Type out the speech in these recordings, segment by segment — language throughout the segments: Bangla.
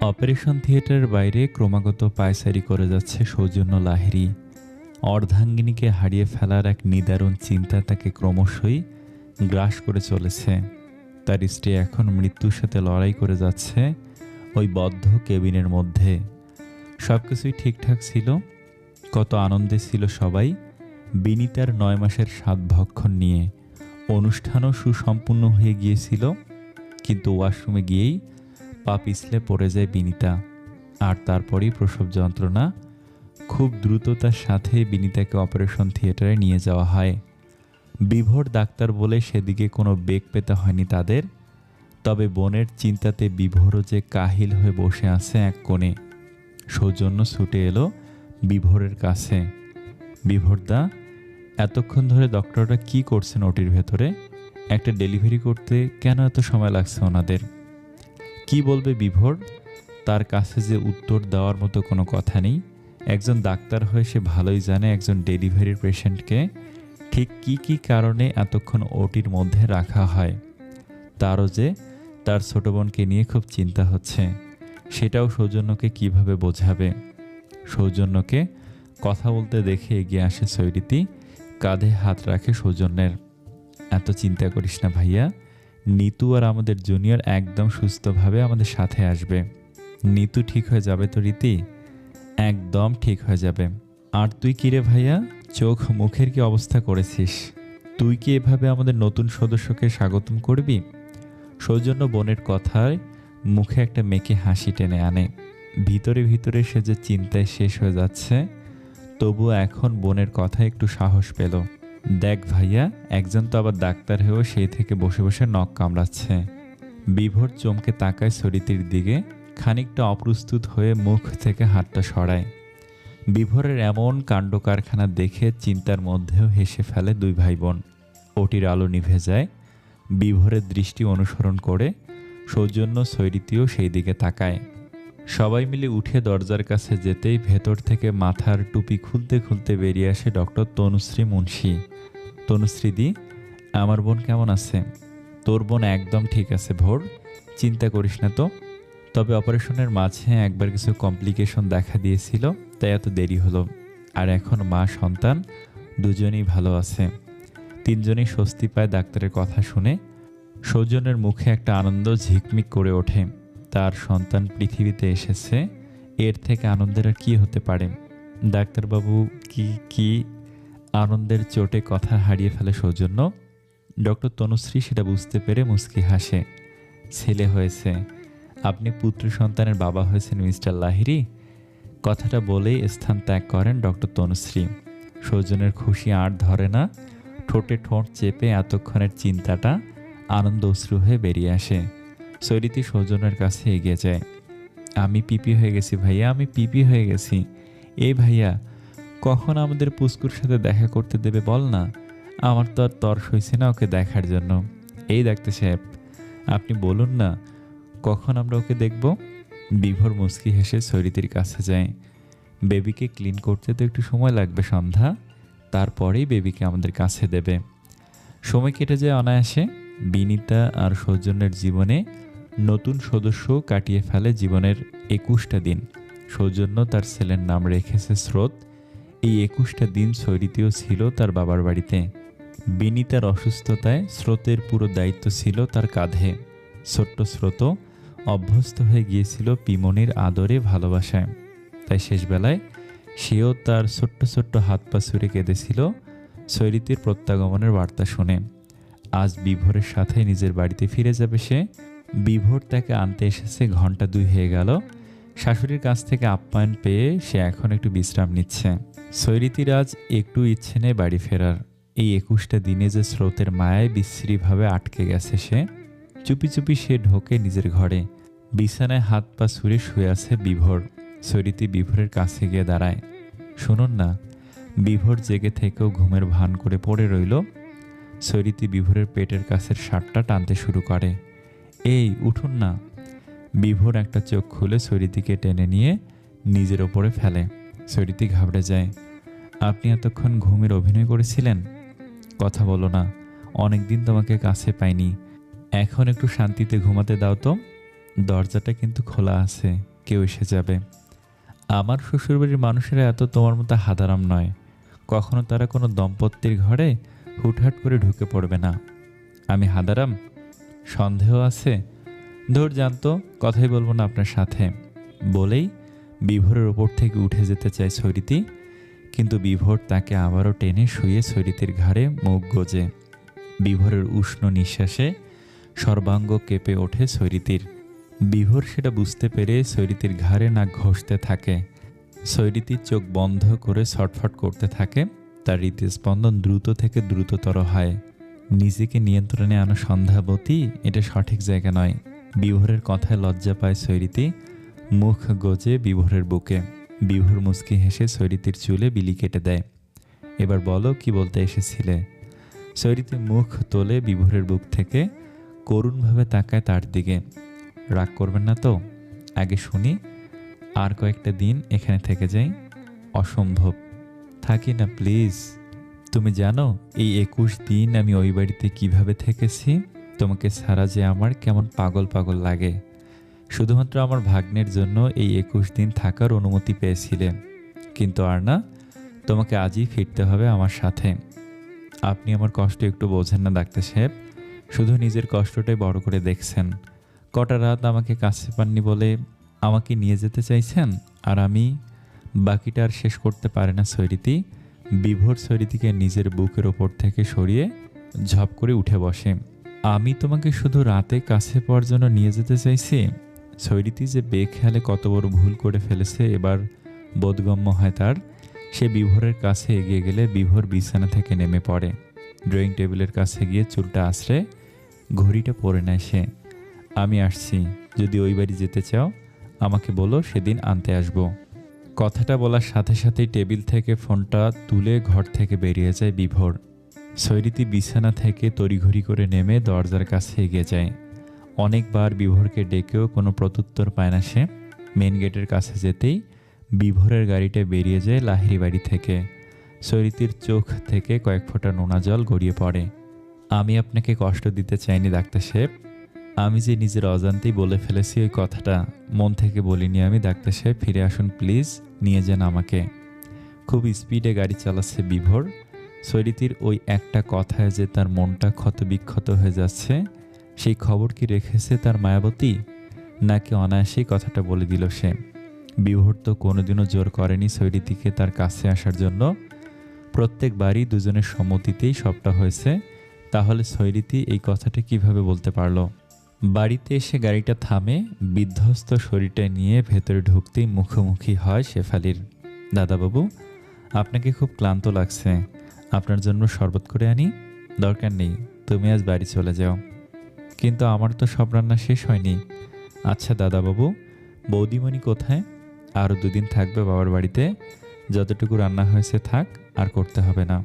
অপারেশন থিয়েটারের বাইরে ক্রমাগত পায়চারি করে যাচ্ছে সৌজন্য লাহিড়ী। অর্ধাঙ্গিনীকে হারিয়ে ফেলার এক নিদারুণ চিন্তা তাকে ক্রমশই গ্রাস করে চলেছে। তার স্ত্রী এখন মৃত্যুর সাথে লড়াই করে যাচ্ছে ওই বদ্ধ কেবিনের মধ্যে। সবকিছুই ঠিকঠাক ছিল, কত আনন্দে ছিল সবাই। বিনিতার ৯ মাসের সাত ভক্ষণ নিয়ে অনুষ্ঠানও সুসম্পূর্ণ হয়ে গিয়েছিল, কিন্তু ওয়াশরুমে গিয়েই পা পিছলে পড়ে যায় বিনিতা। আর তারপরেই প্রসব যন্ত্রণা। খুব দ্রুততার সাথে বিনিতাকে অপারেশন থিয়েটারে নিয়ে যাওয়া হয়। বিভোর ডাক্তার বলে সেদিকে কোনো বেগ পেতে হয়নি তাদের। তবে বোনের চিন্তাতে বিভোরও যে কাহিল হয়ে বসে আছে এক কোণে। সৌজন্য ছুটে এলো বিভোরের কাছে। বিভোরদা, এতক্ষণ ধরে ডক্টররা কি করছেন ওটির ভেতরে? একটা ডেলিভারি করতে কেন এত সময় লাগছে ওনাদের? কি বলবে বিভোর? তার কাছে যে উত্তর দেওয়ার মতো কোনো কথা নেই। একজন ডাক্তার হয়ে সে ভালোই জানে একজন ডেলিভারির পেশেন্টকে ঠিক কি কি কারণে এতক্ষণ ওটির মধ্যে রাখা হয়। তারও যে তার ছোট বোনকে নিয়ে খুব চিন্তা হচ্ছে, সেটাও সৌজন্যকে কিভাবে বোঝাবে। সৌজন্যকে কথা বলতে দেখে এগিয়ে আসে সৈরিতি, কাঁধে হাত রাখে সৌজন্যের। এত চিন্তা করিস না ভাইয়া, নিতু আর আমাদের জুনিয়র একদম সুস্থভাবে আমাদের সাথে আসবে। নিতু ঠিক হয়ে যাবে তো রীতি? একদম ঠিক হয়ে যাবে। আর তুই কিরে ভাইয়া, চোখ মুখের কি অবস্থা করেছিস? তুই কি এভাবে আমাদের নতুন সদস্যকে স্বাগতম করবি? সৌজন্য বোনের কথায় মুখে একটা মেকি হাসি টেনে আনে। ভিতরে ভিতরে সে যে চিন্তায় শেষ হয়ে যাচ্ছে, তবুও এখন বোনের কথায় একটু সাহস পেল। দেখ ভাইয়া, একজন তো আবার ডাক্তার হয়েও সেই থেকে বসে বসে নখ কামড়াচ্ছে। বিভোর চমকে তাকায় সরিতির দিকে, খানিকটা অপ্রস্তুত হয়ে মুখ থেকে হাতটা সরায়। বিভোরের এমন কাণ্ড কারখানা দেখে চিন্তার মধ্যেও হেসে ফেলে দুই ভাই বোন। ওটির আলো নিভে যায়। বিভোরের দৃষ্টি অনুসরণ করে সৌজন্য সৈরিতিও সেই দিকে তাকায়। সবাই মিলে উঠে দরজার কাছে যেতেই ভেতর থেকে মাথার টুপি খুলতে খুলতে বেরিয়ে আসে ডক্টর তনুশ্রী মুন্সি। তনুশ্রীদি, আমার বোন কেমন আছে? তোর বোন একদম ঠিক আছে ভোর, চিন্তা করিস না তো। তবে অপারেশনের মাঝে একবার কিছু কমপ্লিকেশন দেখা দিয়েছিল, তাই এত দেরি হলো। আর এখন মা সন্তান দুজনেই ভালো আছে। তিনজনেই স্বস্তি পায় ডাক্তারের কথা শুনে। সৌজন্যের মুখে একটা আনন্দ ঝিকমিক করে ওঠে। তার সন্তান পৃথিবীতে এসেছে, এর থেকে আনন্দের আর কি হতে পারে? ডাক্তারবাবু কি কি আনন্দের চোটে কথা হারিয়ে ফেলে সৌজন্য। ডক্টর তনুশ্রী সেটা বুঝতে পেরে মুচকি হাসে। ছেলে হয়েছে, আপনি পুত্র সন্তানের বাবা হয়েছেন মিস্টার লাহিড়ী। কথাটা বলেই স্থান ত্যাগ করেন ডক্টর তনুশ্রী। সৌজন্যের খুশি আর ধরে না, ঠোঁটে ঠোঁট চেপে এতক্ষণের চিন্তাটা আনন্দ অশ্রু হয়ে বেরিয়ে আসে। সৈরিতি সৌজন্যের কাছে এগিয়ে যায়। আমি পিপি হয়ে গেছি ভাইয়া, আমি পিপি হয়ে গেছি। এই ভাইয়া, কখন আমাদের পুস্কুর সাথে দেখা করতে দেবে বল না? আমার তো আর তর্স হয়েছে না ওকে দেখার জন্য। এই ডাক্তার সাহেব, আপনি বলুন না কখন আমরা ওকে দেখব? বিভোর মুচকি হেসে সৈরিতির কাছে যায়। বেবিকে ক্লিন করতে তো একটু সময় লাগবে সন্ধ্যা, তারপরেই বেবিকে আমাদের কাছে দেবে। সময় কেটে যায় অনায়াসে। বিনিতা আর সৌজন্যের জীবনে নতুন সদস্য কাটিয়ে ফেলে জীবনের ২১টা দিন। সৌজন্য তার ছেলের নাম রেখেছে স্রোত। এই ২১টা দিন সৈরিতিও ছিল তার বাবার বাড়িতে। বিনিতার অসুস্থতায় স্রোতের পুরো দায়িত্ব ছিল তার কাঁধে। ছোট্ট স্রোত অভ্যস্ত হয়ে গিয়েছিল পিমনির আদরে ভালোবাসায়। তাই শেষবেলায় সেও তার ছোট্ট ছোট্ট হাত পা ছুঁড়ে কেঁদেছিল সৈরিতির প্রত্যাগমনের বার্তা শুনে। আজ বিভোরের সাথে নিজের বাড়িতে ফিরে যাবে সে। বিভোর তাকে আনতে এসেছে, ঘন্টা ২ হয়ে গেল। শাশুড়ির কাছ থেকে আপ্যায়ন পেয়ে সে এখন একটু বিশ্রাম নিচ্ছে। সৈরিতির আজ একটু ইচ্ছে নেই বাড়ি ফেরার। এই ২১টা দিনে যে স্রোতের মায়ায় বিশ্রীভাবে আটকে গেছে সে। চুপি চুপি সে ঢোকে নিজের ঘরে। বিছানায় হাত পা ছুঁড়ে শুয়ে আছে বিভোর। সৈরিতি বিভোরের কাছে গিয়ে দাঁড়ায়। শুনুন না। বিভোর জেগে থেকেও ঘুমের ভান করে পড়ে রইল। সৈরিতি বিভোরের পেটের কাছের শার্টটা টানতে শুরু করে। এই উঠুন না। বিভোর একটা চোখ খুলে সৈরিতিকে টেনে নিয়ে নিজের ওপরে ফেলে। সৈরিতি ঘাবড়ে যায়। আপনি এতক্ষণ ঘুমের অভিনয় করেছিলেন? কথা বলো না, অনেকদিন তোমাকে কাছে পাইনি। এখন একটু শান্তিতে ঘুমাতে দাও তো। দরজাটা কিন্তু খোলা আছে। কেউ এসে যাবে। আমার শ্বশুরবাড়ির মানুষেরা এত তোমার মতো হাদারাম নয়। কখনো তারা কোনো দম্পতির ঘরে হুটহাট করে ঢুকে পড়বে না। আমি হাদারাম? সন্দেহ আছে? ধর জানতো, কথাই বলবো না আপনার সাথে বলেই বিভোরের ওপর থেকে উঠে যেতে চায় সৈরিতি, কিন্তু বিভোর তাকে আবারও টেনে শুয়ে সৈরিতির ঘাড়ে মুখ গোজে। বিভোরের উষ্ণ নিঃশ্বাসে সর্বাঙ্গ কেঁপে ওঠে সৈরিতির। বিভোর সেটা বুঝতে পেরে সৈরিতির ঘাড়ে নাক ঘষতে থাকে। সৈরিতির চোখ বন্ধ করে ছটফট করতে থাকে। তার হৃদস্পন্দন দ্রুত থেকে দ্রুততর হয়। নিজেকে নিয়ন্ত্রণে আনা সন্ধ্যাবতী, এটা সঠিক জায়গা নয়। বিভোরের কথায় লজ্জা পায় সৈরিতি, মুখ গজে বিভোরের বুকে। বিভোর মুচকি হেসে সৈরিতির চুলে বিলি কেটে দেয়। এবার বলো, কি বলতে এসেছিলে? সৈরিতি মুখ তোলে বিভোরের বুক থেকে, করুণভাবে তাকায় তার দিকে। রাগ করবেন না তো? আগে শুনি। আর কয়েকটা দিন এখানে থেকে যাই। অসম্ভব। থাকি না প্লিজ। তুমি জানো এই 21 দিন আমি ওই বাড়িতে কিভাবে থেকেছি? তোমাকে ছাড়া যে আমার কেমন পাগল পাগল লাগে। শুধুমাত্র আমার ভাগ্নের জন্য এই 21 দিন থাকার অনুমতি পেয়েছিলে। কিন্তু আর না, তোমাকে আজই ফিরতে হবে আমার সাথে। আপনি আমার কষ্ট একটু বোঝেন না ডাক্তার সাহেব, শুধু নিজের কষ্টটাই বড় করে দেখছেন। কটা রাত আমাকে কাছে পাননি বলে আমাকে নিয়ে যেতে চাইছেন, আর আমি বাকিটা আর শেষ করতে পারে না সৈরিতি। বিভোর সৈরিতিকে নিজের বুকের ওপর থেকে সরিয়ে ঝপ করে উঠে বসে। আমি তোমাকে শুধু রাতে কাছে পাওয়ার জন্য নিয়ে যেতে চাইছি। সৈরিতি যে বেখেয়ালে কত বড় ভুল করে ফেলেছে এবার বোধগম্য হয় তার। সে বিভোরের কাছে এগিয়ে গেলে বিভোর বিছানা থেকে নেমে পড়ে। ড্রয়িং টেবিলের কাছে গিয়ে চুলটা আশ্রে ঘড়িটা পরে নেয় সে। আমি আসছি, যদি ওই বাড়ি যেতে চাও আমাকে বলো, সেদিন আনতে আসবো। কথাটা বলার সাথে সাথেই টেবিল থেকে ফোনটা তুলে ঘর থেকে বেরিয়ে যায় বিভোর। সৈরিতি বিছানা থেকে তড়িঘড়ি করে নেমে দরজার কাছে এগিয়ে যায়। অনেকবার বিভোরকে ডেকেও কোনো প্রত্যুত্তর পায় না সে। মেন গেটের কাছে যেতেই বিভোরের গাড়িটা বেরিয়ে যায় লাহিড়ী বাড়ি থেকে। সৈরিতির চোখ থেকে কয়েক ফোঁটা নোনা জল গড়িয়ে পড়ে। আমি আপনাকে কষ্ট দিতে চাইনি ডাক্তার সাহেব। আমি যে নিজের অজান্তেই বলে ফেলেছি ওই কথাটা, মন থেকে বলিনি আমি। ডাক্তার সাহেব ফিরে আসুন প্লিজ, নিয়ে যান আমাকে। খুব স্পিডে গাড়ি চালাচ্ছে বিভোর। সৈরিতির ওই একটা কথায় যে তার মনটা ক্ষতবিক্ষত হয়ে যাচ্ছে, সেই খবর কি রেখেছে তার মায়াবতী, নাকি অনায়াসেই কথাটা বলে দিল সে? বিভোর তো কোনোদিনও জোর করেনি সৈরিতিকে তার কাছে আসার জন্য। প্রত্যেকবারই দুজনের সম্মতিতেই সবটা হয়েছে। তাহলে সৈরিতি এই কথাটা কিভাবে বলতে পারলো? বাড়িতে এসে গাড়িটা থামে। বিধ্বস্ত শরীরটা নিয়ে ভেতরে ঢুকতেই মুখোমুখি হয় শেফালির। দাদাবাবু, আপনাকে খুব ক্লান্ত লাগছে, আপনার জন্য শরবত করে আনি? দরকার নেই, তুমি আজ বাড়ি চলে যাও। কিন্তু আমার তো সব রান্না শেষ হয়নি। আচ্ছা দাদাবাবু, বৌদিমণি কোথায়? আরও 2 দিন থাকবে বাবার বাড়িতে। যতটুকু রান্না হয়েছে থাক, আর করতে হবে না।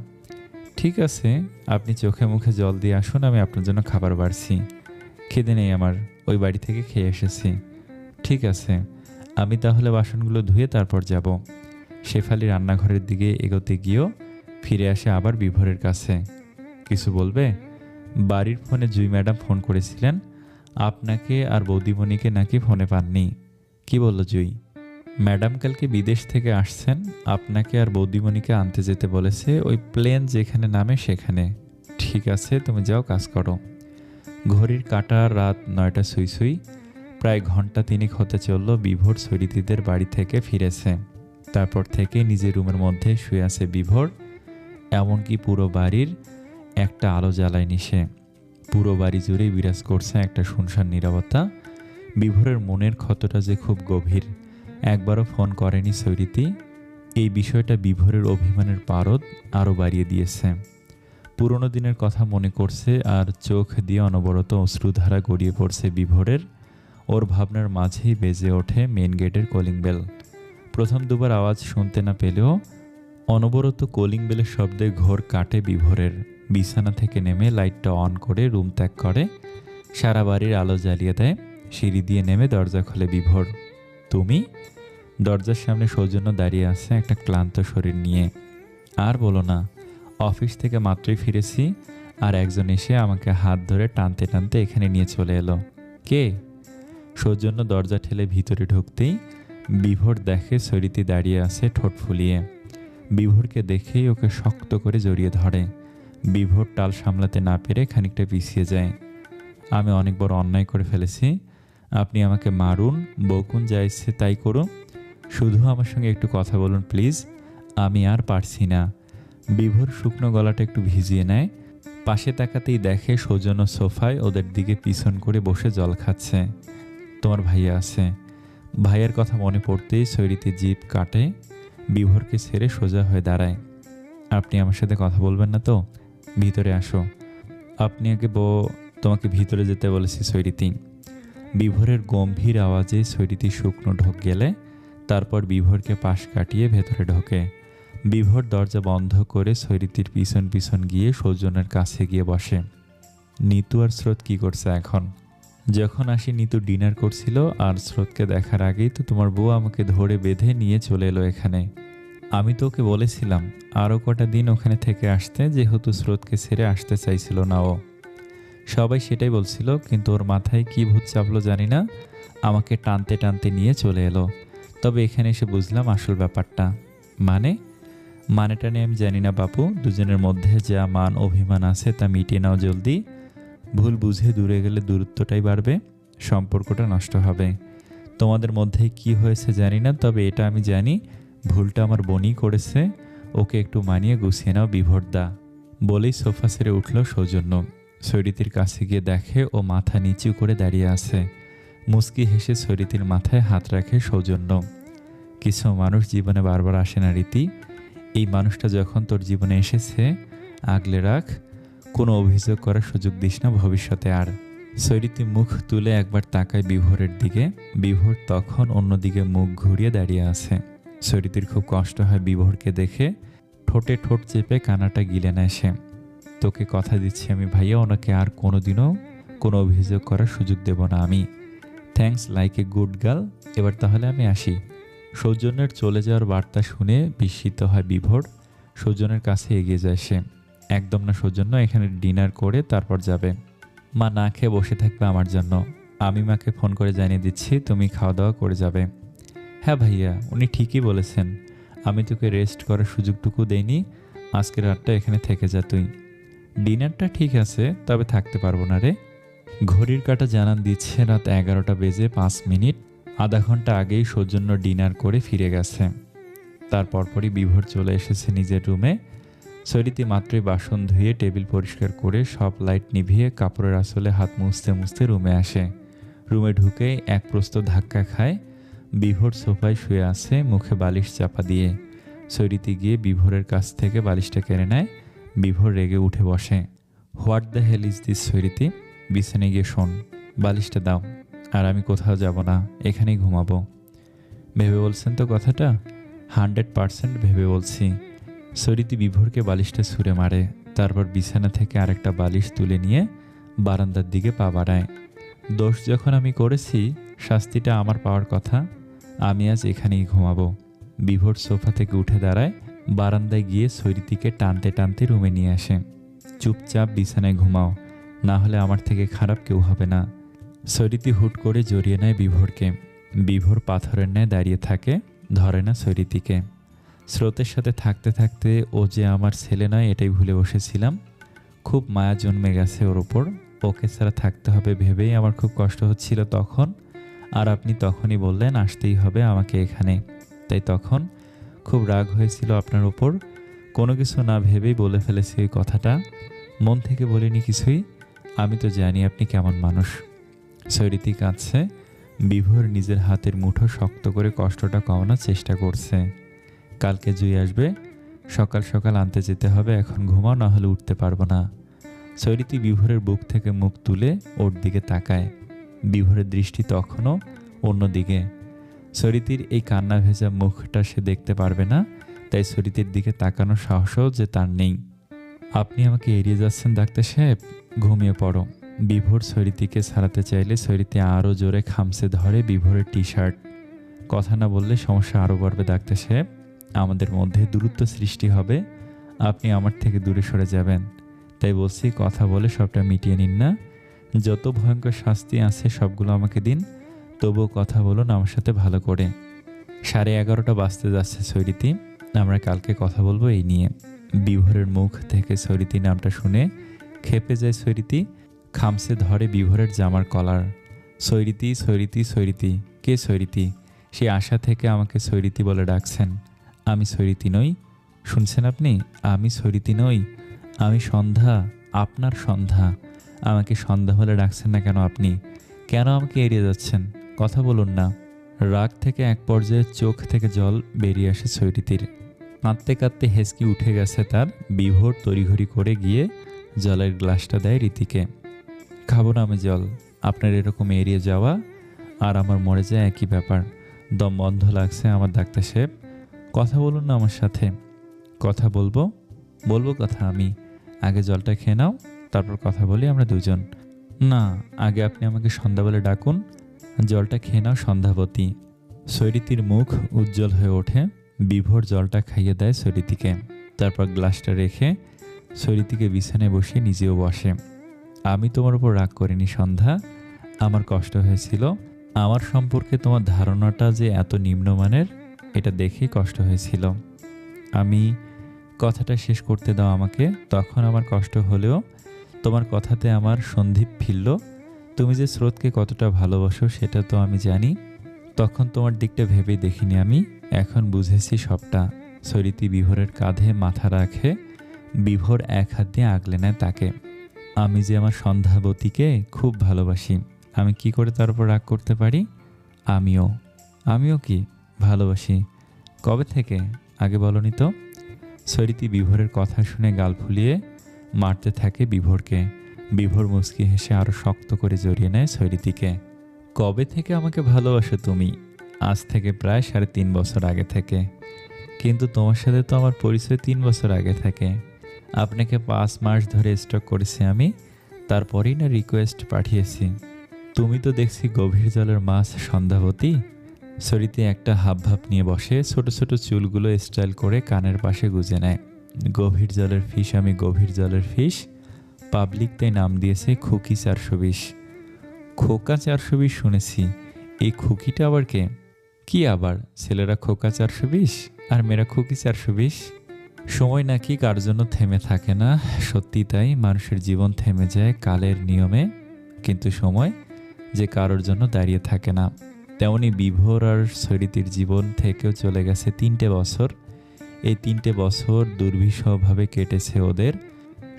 ঠিক আছে, আপনি চোখে মুখে জল দিয়ে আসুন, আমি আপনার জন্য খাবার বাড়ছি। খিদে নেই আমার, ওই বাড়ি থেকে খেয়ে এসেছি। ঠিক আছে, আমি তাহলে বাসনগুলো ধুয়ে তারপর যাব। শেফালি রান্নাঘরের দিকে এগোতে গিয়েও ফিরে আসে আবার বিভোরের কাছে। কিছু বলবে? বাড়ির ফোনে জুই ম্যাডাম ফোন করেছিলেন, আপনাকে আর বৌদিমণিকে নাকি ফোনে পাননি। কি বলল জুই? ম্যাডাম কালকে বিদেশ থেকে আসছেন, আপনাকে আর বৌদিমণিকে আনতে যেতে বলেছে, ওই প্লেন যেখানে নামে সেখানে। ঠিক আছে, তুমি যাও, কাজ করো। ঘড়ির কাঁটা রাত 9টা সুই সুই। প্রায় ঘন্টা 3 হতে চলল বিভোর সৈরিতিদের বাড়ি থেকে ফিরেছে। তারপর থেকে নিজের রুমের মধ্যে শুয়ে আছে বিভোর। এমনকি পুরো বাড়ির একটা আলো জ্বালায়নি সে। পুরো বাড়ি জুড়েই বিরাজ করছে একটা শুনশান নীরবতা। বিভোরের মনের ক্ষতটা যে খুব গভীর। একবারও ফোন করেনি সৈরিতি। এই বিষয়টা বিভোরের অভিমানের পারদ আরও বাড়িয়ে দিয়েছে। পুরনো দিনের কথা মনে করছে আর চোখ দিয়ে অনবরত অশ্রুধারা গড়িয়ে পড়ছে বিভোরের। ওর ভাবনার মাঝেই বেজে ওঠে মেন গেটের কলিং বেল। প্রথম দুবার আওয়াজ শুনতে না পেলেও অনবরত কলিং বেলের শব্দে ঘোর কাটে বিভোরের। বিছানা থেকে নেমে লাইটটা অন করে রুম ত্যাগ করে, সারা বাড়ির আলো জ্বালিয়ে দেয়। সিঁড়ি দিয়ে নেমে দরজা খোলে বিভোর। তুমি? দরজার সামনে সৌজন্য দাঁড়িয়ে আছে একটা ক্লান্ত শরীর নিয়ে। আর বলো না, অফিস থেকে মাত্রই ফিরেছি, আর একজন এসে আমাকে হাত ধরে টানতে টানতে এখানে নিয়ে চলে এলো। কে? সৌজন্য দরজা ঠেলে ভিতরে ঢুকতেই বিভোর দেখে সৈরিতি দাঁড়িয়ে আছে ঠোঁট ফুলিয়ে। বিভোরকে দেখেই ওকে শক্ত করে জড়িয়ে ধরে। বিভোর টাল সামলাতে না পেরে খানিকটা পিছিয়ে যায়। আমি অনেক বড় অন্যায় করে ফেলেছি, আপনি আমাকে মারুন, বকুন, যা ইচ্ছে তাই করুন, শুধু আমার সঙ্গে একটু কথা বলুন প্লিজ, আমি আর পারছি না। বিভোর শুকনো গলাটা একটু ভিজিয়ে নেয়। পাশে তাকাতেই দেখে সৌজন্য সোফায় ওদের দিকে পিছন করে বসে জল খাচ্ছে। তোমার ভাইয়া আছে। ভাইয়ের কথা মনে পড়তেই সৈরিতি জিভ কাটে, বিভোরকে ছেড়ে সোজা হয়ে দাঁড়ায়। আপনি আমার সাথে কথা বলবেন না তো? ভিতরে আসো। আপনি আগে তোমাকে ভিতরে যেতে বলেছি সৈরিতি। বিভোরের গম্ভীর আওয়াজে সৈরিতি শুকনো ঢোক গেলে তারপর বিভোরকে পাশ কাটিয়ে ভেতরে ঢোকে। বিভোর দরজা বন্ধ করে সৈরিতির পিছন পিছন গিয়ে সৌজন্যের কাছে গিয়ে বসে। নিতু আর স্রোত কি করছে এখন? যখন আসি নিতু ডিনার করছিল, আর স্রোতকে দেখার আগেই তো তোমার বউ আমাকে ধরে বেঁধে নিয়ে চলে এলো এখানে। আমি তো ওকে বলেছিলাম আরও কটা দিন ওখানে থেকে আসতে, যেহেতু স্রোতকে ছেড়ে আসতে চাইছিল না ও। সবাই সেটাই বলছিল, কিন্তু ওর মাথায় কি ভূত চাপলো জানি না, আমাকে টানতে টানতে নিয়ে চলে এলো। তবে এখানে এসে বুঝলাম আসল ব্যাপারটা। মানেটা নিয়ে আমি জানি না বাপু, দুজনের মধ্যে যা মান অভিমান আছে তা মিটিয়ে নাও জলদি। ভুল বুঝে দূরে গেলে দূরত্বটাই বাড়বে, সম্পর্কটা নষ্ট হবে। তোমাদের মধ্যে কি হয়েছে জানি না, তবে এটা আমি জানি ভুলটা আমার বোনই করেছে। ওকে একটু মানিয়ে গুছিয়ে নাও বিভোরদা। বলেই সোফা ছেড়ে উঠল সৌজন্য। সৈরিতির কাছে গিয়ে দেখে ও মাথা নিচু করে দাঁড়িয়ে আছে। মুচকি হেসে সৈরিতির মাথায় হাত রাখে সৌজন্য। কিছু মানুষ জীবনে বারবার আসে না রীতি, এই মানুষটা যখন তোর জীবনে এসেছে আগলে রাখ, কোনো অভিযোগ করার সুযোগ দিস না ভবিষ্যতে আর। সৈরিতি মুখ তুলে একবার তাকায় বিভোরের দিকে। বিভোর তখন অন্যদিকে মুখ ঘুরিয়ে দাঁড়িয়ে আছে। সৈরিতির খুব কষ্ট হয় বিভোরকে দেখে। ঠোঁটে ঠোঁট চেপে কানাটা গিলে নেয় সে। তোকে কথা দিচ্ছি আমি ভাইয়া, ওনাকে আর কোনোদিনও কোনো অভিযোগ করার সুযোগ দেব না আমি। Thanks like a good girl. এবার তাহলে আমি আসি। সৌজন্যের চলে যাওয়ার বার্তা শুনে বিস্মিত হয় বিভোর। সৌজন্যের কাছে এগিয়ে যায় সে। একদম না সৌজন্য, এখানে ডিনার করে তারপর যাবে। মা না খেয়ে বসে থাকবে আমার জন্য। আমি মাকে ফোন করে জানিয়ে দিচ্ছি তুমি খাওয়া দাওয়া করে যাবে। হ্যাঁ ভাইয়া, উনি ঠিকই বলেছেন, আমি তোকে রেস্ট করার সুযোগটুকু দেইনি। আজকের রাতটা এখানে থেকে যা তুই। ডিনারটা ঠিক আছে, তবে থাকতে পারবো না রে। ঘড়ির কাঁটা জানান দিচ্ছে রাত 11টা বেজে 5 মিনিট। আধা ঘন্টা আগেই সৌজন্য ডিনার করে ফিরে গেছে। তার পরপরই বিভোর চলে এসেছে নিজের রুমে। সৈরিতি মাত্রই বাসন ধুয়ে টেবিল পরিষ্কার করে সব লাইট নিভিয়ে কাপড়ের আঁচলে হাত মুছতে মুছতে রুমে আসে। রুমে ঢুকে এক প্রস্ত ধাক্কা খায়। বিভোর সোফায় শুয়ে আছে মুখে বালিশ চাপা দিয়ে। সৈরিতি গিয়ে বিভোরের কাছ থেকে বালিশটা কেড়ে নেয়। বিভোর রেগে উঠে বসে। What the hell is this সৈরিতি? বিছানে গিয়ে শোন, বালিশটা দাও। আর আমি কোথাও যাব না, এখানেই ঘুমাবো। ভেবে বলছেন তো কথাটা? 100% ভেবে বলছি। সৈরিতি বিভোরকে বালিশটা ছুঁড়ে মারে। তারপর বিছানা থেকে আরেকটা বালিশ তুলে নিয়ে বারান্দার দিকে পা বাড়ায়। দোষ যখন আমি করেছি, শাস্তিটা আমার পাওয়ার কথা। আমি আজ এখানেই ঘুমাবো। বিভোর সোফা থেকে উঠে দাঁড়ায়, বারান্দায় গিয়ে সৈরিতিকে টানতে টানতে রুমে নিয়ে আসে। চুপচাপ বিছানায় ঘুমাও, না হলে আমার থেকে খারাপ কেউ হবে না। সৈরিতি হুট করে জড়িয়ে নেয় বিভোরকে। বিভোর পাথরের ন্যায় দাঁড়িয়ে থাকে, ধরে না সৈরিতিকে। স্রোতের সাথে থাকতে থাকতে ও যে আমার ছেলে নয় এটাই ভুলে বসেছিলাম। খুব মায়া জন্মে গেছে ওর ওপর। ওকে ছাড়া থাকতে হবে ভেবেই আমার খুব কষ্ট হচ্ছিল তখন। আর আপনি তখনই বললেন আসতেই হবে আমাকে এখানে, তাই তখন খুব রাগ হয়েছিল আপনার ওপর। কোনো কিছু না ভেবেই বলে ফেলেছি ওই কথাটা, মন থেকে বলিনি কিছুই। আমি তো জানি আপনি কেমন মানুষ। সৈরিতি কাঁদছে। বিভোর নিজের হাতের মুঠো শক্ত করে কষ্টটা কমানোর চেষ্টা করছে। কালকে জুই আসবে, সকাল সকাল আনতে যেতে হবে, এখন ঘুমাও, না হলে উঠতে পারবো না। সৈরিতি বিভোরের বুক থেকে মুখ তুলে ওর দিকে তাকায়। বিভোরের দৃষ্টি তখনও অন্যদিকে। সৈরিতির এই কান্না ভেজা মুখটা সে দেখতে পারবে না, তাই সৈরিতির দিকে তাকানোর সাহসও যে তার নেই। আপনি আমাকে এড়িয়ে যাচ্ছেন ডাক্তার সাহেব, ঘুমিয়ে পড়ো। বিভোর সৈরিতিকে ছাড়াতে চাইলে সৈরিতি আরও জোরে খামচে ধরে বিভোরের টি শার্ট। কথা না বললে সমস্যা আরও বাড়বে ডাক্তার সাহেব, আমাদের মধ্যে দূরত্ব সৃষ্টি হবে, আপনি আমার থেকে দূরে সরে যাবেন। তাই বলছি কথা বলে সবটা মিটিয়ে নিন না। যত ভয়ঙ্কর শাস্তি আছে সবগুলো আমাকে দিন, তবুও কথা বলুন আমার সাথে ভালো করে। 11:30 বাজতে যাচ্ছে সৈরিতি, আমরা কালকে কথা বলবো এই নিয়ে। বিভোরের মুখ থেকে সৈরিতি নামটা শুনে ক্ষেপে যায় সৈরিতি, খামসে ধরে বিভোরের জামার কলার। সৈরিতি, সৈরিতি, সৈরিতি। কে সৈরিতি? সে আশা থেকে আমাকে সৈরিতি বলে ডাকছেন। আমি সৈরিতি নই, শুনছেন আপনি? আমি সৈরিতি নই, আমি সন্ধ্যা, আপনার সন্ধ্যা। আমাকে সন্ধ্যা বলে ডাকছেন না কেন আপনি? কেন আমাকে এড়িয়ে যাচ্ছেন? কথা বলুন না। রাগ থেকে এক পর্যায়ে চোখ থেকে জল বেরিয়ে আসে সৈরিতির। কাঁদতে কাঁদতে হেসকি উঠে গেছে তার। বিভোর তড়িঘড়ি করে গিয়ে জলের গ্লাসটা দেয় রীতিকে। খাবো না আমি জল। আপনার এরকম এড়িয়ে যাওয়া আর আমার মরে যায় একই ব্যাপার। দম বন্ধ লাগছে আমার ডাক্তার সাহেব। কথা বলুন না আমার সাথে। কথা বলবো, বলবো কথা আমি। আগে জলটা খেয়ে নাও, তারপর কথা বলি আমরা দুজন। না, আগে আপনি আমাকে সন্ধ্যা বলে ডাকুন। জলটা খেয়ে নাও সন্ধ্যাবতী। সৈরিতির মুখ উজ্জ্বল হয়ে ওঠে। বিভোর জলটা খাইয়ে দেয় সৈরিতিকে। তারপর গ্লাসটা রেখে সৈরিতিকে বিছানায় বসিয়ে নিজেও বসে। আমি তোমার উপর রাগ করিনি সন্ধ্যা, আমার কষ্ট হয়েছিল। আমার সম্পর্কে তোমার ধারণাটা যে এত নিম্নমানের, এটা দেখেই কষ্ট হয়েছিল। আমি কথাটা শেষ করতে দাও আমাকে। তখন আমার কষ্ট হলেও তোমার কথাতে আমার সন্দীপ ফিরল। তুমি যে স্রোতকে কতটা ভালোবাসো সেটা তো আমি জানি। তখন তোমার দিকটা ভেবেই দেখিনি আমি, এখন বুঝেছি সবটা। সৈরিতি বিভোরের কাঁধে মাথা রাখে। বিভোর এক হাত দিয়ে আগলে নেয় তাকে। আমি যে আমার সন্ধ্যাবতীকে খুব ভালোবাসি, আমি কি করে তার উপর রাগ করতে পারি? আমিও কি ভালোবাসি? কবে থেকে? আগে বলনি তো। সৈরিতি বিভোরের কথা শুনে গাল ফুলিয়ে মারতে থাকে বিভোরকে। বিভোর মুচকি হেসে আরো শক্ত করে জড়িয়ে নেয় সৈরিতিকে। কবে থেকে আমাকে ভালোবাসো তুমি? আজ থেকে প্রায় 3.5 বছর আগে থেকে। কিন্তু তোমার সাথে তো আমার পরিচয় 3 বছর আগে থেকে। আপনাকে 5 মাস ধরে স্টক করেছি আমি, তারপরেই না রিকোয়েস্ট পাঠিয়েছি। তুমি তো দেখছি গভীর জলের মাছ সন্ধ্যাবতী। সরিতে একটা হাবভাব নিয়ে বসে, ছোট ছোট চুলগুলো স্টাইল করে কানের পাশে গুজে নেয়। গভীর জলের ফিশ আমি, গভীর জলের ফিশ। পাবলিক তাই নাম দিয়েছে খুকি 420। খোকা 420 শুনেছি, এই খুকিটা আবার কে? কি আবার, ছেলেরা খোকা 420 আর মেয়েরা খুকি 420? সময় নাকি কার জন্য থেমে থাকে না। সত্যি তাই, মানুষের জীবন থেমে যায় কালের নিয়মে, কিন্তু সময় যে কারোর জন্য দাঁড়িয়ে থাকে না। তেমনি বিভোর আর সরিতির জীবন থেকেও চলে গেছে 3টে বছর। এই 3টে বছর দুর্বিষহভাবে কেটেছে ওদের।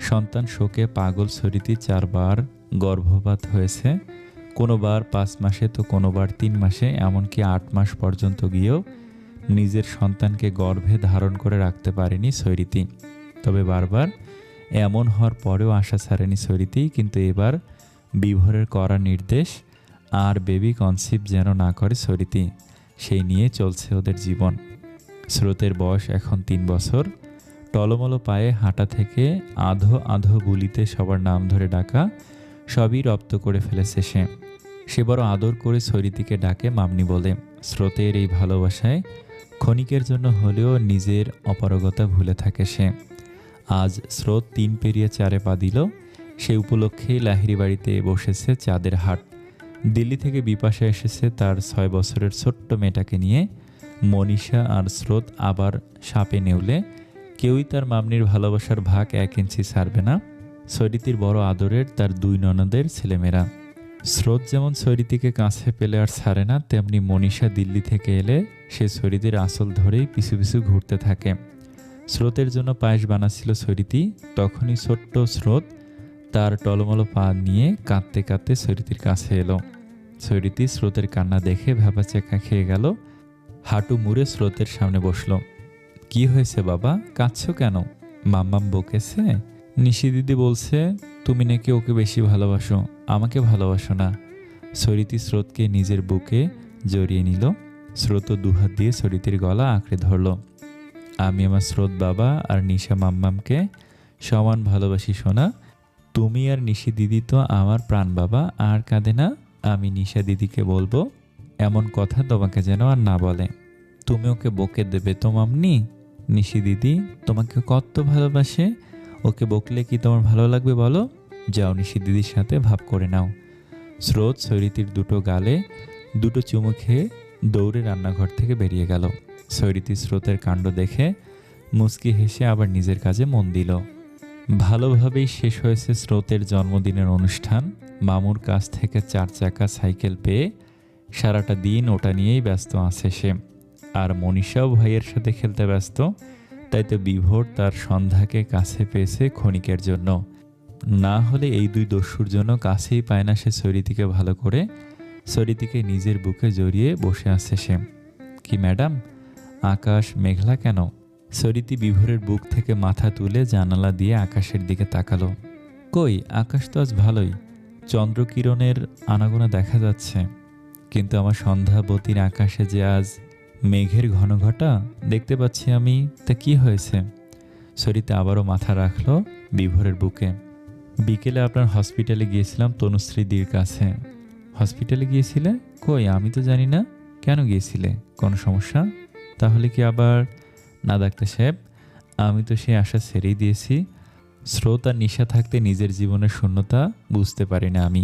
সন্তান শোকে পাগল সরিতি 4 বার গর্ভপাত হয়েছে, কোনোবার 5 মাসে তো কোনোবার 3 মাসে, এমনকি 8 মাস পর্যন্ত গিয়েও নিজের সন্তানকে গর্ভে ধারণ করে রাখতে পারেনি সৈরিতি। তবে বারবার এমন হওয়ার পরেও আশা ছাড়েনি সৈরিতি। কিন্তু এবার বিভোরের করা নির্দেশ, আর বেবি কনসিভ যেন না করে সৈরিতি, সেই নিয়ে চলছে ওদের জীবন। স্রোতের বয়স এখন 3 বছর। টলমলো পায়ে হাঁটা থেকে আধো আধো বুলিতে সবার নাম ধরে ডাকা সবই রপ্ত করে ফেলেছে সে বড় আদর করে সৈরিতিকে ডাকে মামনি বলে। স্রোতের এই ভালোবাসায় ক্ষণিকের জন্য হলেও নিজের অপারগতা ভুলে থাকে সে। আজ স্রোত 3 পেরিয়ে 4-এ পা দিল। সে উপলক্ষেই লাহিড়ী বাড়িতে বসেছে চাঁদের হাট। দিল্লি থেকে বিপাশা এসেছে তার 6 বছরের ছোট্ট মেয়েটাকে নিয়ে। মনীষা আর স্রোত আবার সাপে নেউলে, কেউই তার মামনির ভালোবাসার ভাগ 1 ইঞ্চি ছাড়বে না। সৈরিতির বড় আদরের তার 2 ননদের ছেলেমেয়েরা। স্রোত যেমন সৈরিতিকে কাছে পেলে আর ছাড়ে না, তেমনি মনীষা দিল্লি থেকে এলে সে সৈরিতির আঁচল ধরেই পিছু পিছু ঘুরতে থাকে। স্রোতের জন্য পায়েস বানাচ্ছিল সৈরিতি। তখনই ছোট্ট স্রোত তার টলমলো পা নিয়ে কাঁদতে কাঁদতে সৈরিতির কাছে এলো। সৈরিতি স্রোতের কান্না দেখে ভ্যাবাচেকা খেয়ে গেল। হাঁটু মুড়ে স্রোতের সামনে বসলো। কি হয়েছে বাবা, কাঁদছো কেন? মাম্মাম বকেছে? নিশি দিদি বলছে তুমি নাকি ওকে বেশি ভালোবাসো, আমাকে ভালোবাসো না। সরিতি স্রোতকে নিজের বুকে জড়িয়ে নিল। স্রোত 2 হাত দিয়ে সরিতির গলা আঁকড়ে ধরল। আমি আমার স্রোত বাবা আর নিশা মাম্মামকে সমান ভালোবাসি সোনা। তুমি আর নিশি দিদি তো আমার প্রাণ বাবা, আর কাঁদে না। আমি নিশা দিদিকে বলবো এমন কথা তোমাকে যেন আর না বলে। তুমি ওকে বকে দেবে তো মামনি? নিশি দিদি তোমাকে কত ভালোবাসে, ওকে বকলে কি তোমার ভালো লাগবে বলো? যাও নিশি দিদির সাথে ভাব করে নাও। স্রোত সৈরিতির 2টো গালে দুটো চুমু খেয়ে দৌড়ে রান্নাঘর থেকে বেরিয়ে গেল। সৈরিতি স্রোতের কাণ্ড দেখে মুচকি হেসে আবার নিজের কাজে মন দিল। ভালোভাবেই শেষ হয়েছে স্রোতের জন্মদিনের অনুষ্ঠান। মামুর কাছ থেকে 4 চাকা সাইকেল পেয়ে সারাটা দিন ওটা নিয়েই ব্যস্ত আছে সে। আর মনীষাও ভাইয়ের সাথে খেলতে ব্যস্ত। তাই তো বিভোর তার সন্ধ্যাকে কাছে পেয়েছে ক্ষণিকের জন্য। না হলে এই দুই দস্যুর জন্য কাছেই পায় না সে সৈরিতিকে ভালো করে। সৈরিতিকে নিজের বুকে জড়িয়ে বসে আছে সে। কি ম্যাডাম, আকাশ মেঘলা কেন? সৈরিতি বিভোরের বুক থেকে মাথা তুলে জানালা দিয়ে আকাশের দিকে তাকালো। কই, আকাশ তো আজ ভালোই, চন্দ্রকিরণের আনাগোনা দেখা যাচ্ছে। কিন্তু আমার সন্ধ্যাবতীর আকাশে যে আজ মেঘের ঘনঘটা দেখতে পাচ্ছি আমি, তা কি হয়েছে? সরিতা আবারও মাথা রাখলো বিভোরের বুকে। বিকেলে আপনার হসপিটালে গিয়েছিলাম তনুশ্রীদির কাছে। হসপিটালে গিয়েছিলে? কই, আমি তো জানি না। কেন গিয়েছিলে? কোনো সমস্যা? তাহলে কি আবার? না ডাক্তার সাহেব, আমি তো সেই আশা ছেড়েই দিয়েছি। স্রোত আর নিশা থাকতে নিজের জীবনের শূন্যতা বুঝতে পারি না আমি।